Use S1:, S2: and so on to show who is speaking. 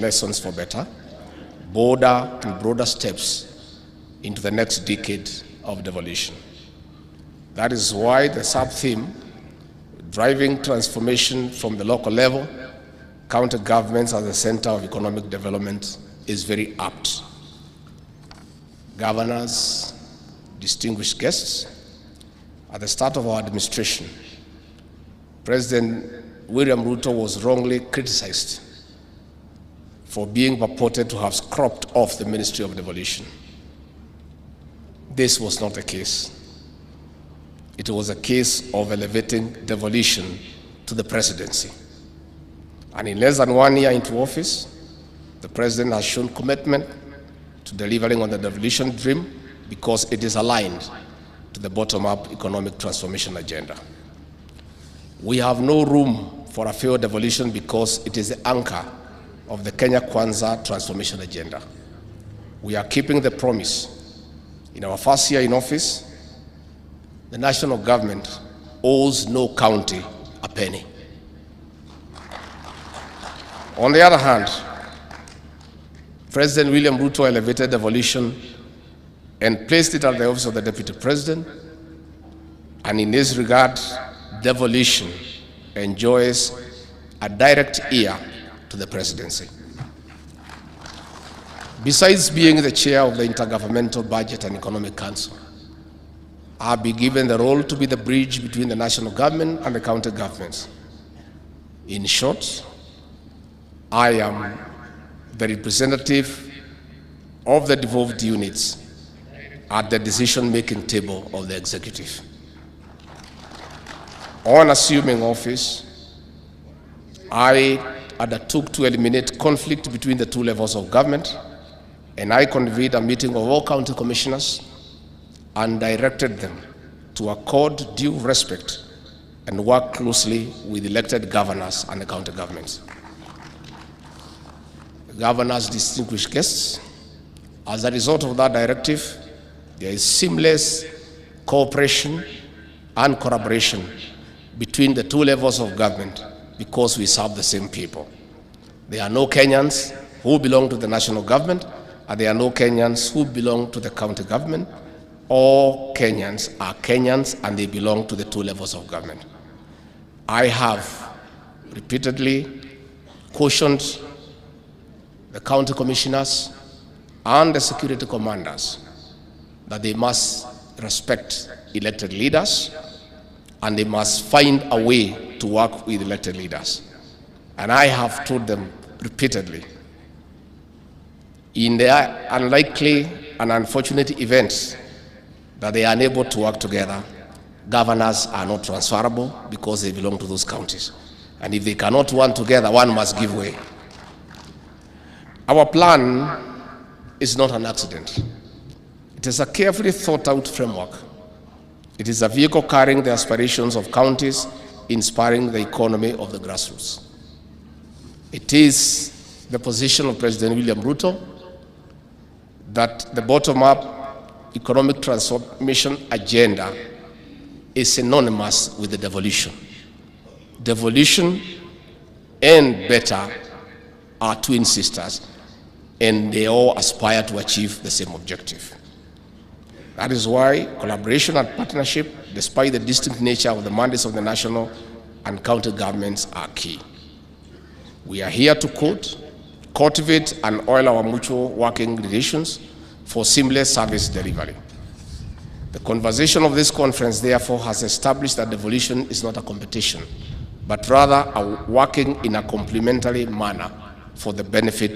S1: lessons for better, bolder and broader steps into the next decade of devolution. That is why the sub-theme, driving transformation from the local level, county governments as the center of economic development, is very apt. Governors, distinguished guests, at the start of our administration, President William Ruto was wrongly criticized for being purported to have scrubbed off the Ministry of Devolution. This was not the case. It was a case of elevating devolution to the presidency. And in less than 1 year into office, the president has shown commitment to delivering on the devolution dream because it is aligned to the bottom-up economic transformation agenda. We have no room for a failed devolution because it is the anchor of the Kenya Kwanza transformation agenda. We are keeping the promise. In our first year in office, the national government owes no county a penny. On the other hand, President William Ruto elevated devolution and placed it at the office of the Deputy President, and in this regard, devolution enjoys a direct ear to the presidency. Besides being the chair of the Intergovernmental Budget and Economic Council, I'll be given the role to be the bridge between the national government and the county governments. In short, I am the representative of the devolved units at the decision-making table of the executive. On assuming office, I undertook to eliminate conflict between the two levels of government, and I convened a meeting of all county commissioners and directed them to accord due respect and work closely with elected governors and the county governments. Governors, distinguished guests, as a result of that directive, there is seamless cooperation and collaboration between the two levels of government because we serve the same people. There are no Kenyans who belong to the national government, and there are no Kenyans who belong to the county government. All Kenyans are Kenyans, and they belong to the two levels of government. I have repeatedly cautioned the county commissioners and the security commanders that they must respect elected leaders and they must find a way to work with elected leaders. And I have told them repeatedly, in the unlikely and unfortunate events that they are unable to work together, governors are not transferable because they belong to those counties. And if they cannot work together, one must give way. Our plan is not an accident. It is a carefully thought out framework. It is a vehicle carrying the aspirations of counties, inspiring the economy of the grassroots. It is the position of President William Ruto that the bottom-up economic transformation agenda is synonymous with the devolution. Devolution and better are twin sisters, and they all aspire to achieve the same objective. That is why collaboration and partnership, despite the distinct nature of the mandates of the national and county governments, are key. We are here to cultivate and oil our mutual working relations for seamless service delivery. The conversation of this conference, therefore, has established that devolution is not a competition, but rather a working in a complementary manner for the benefit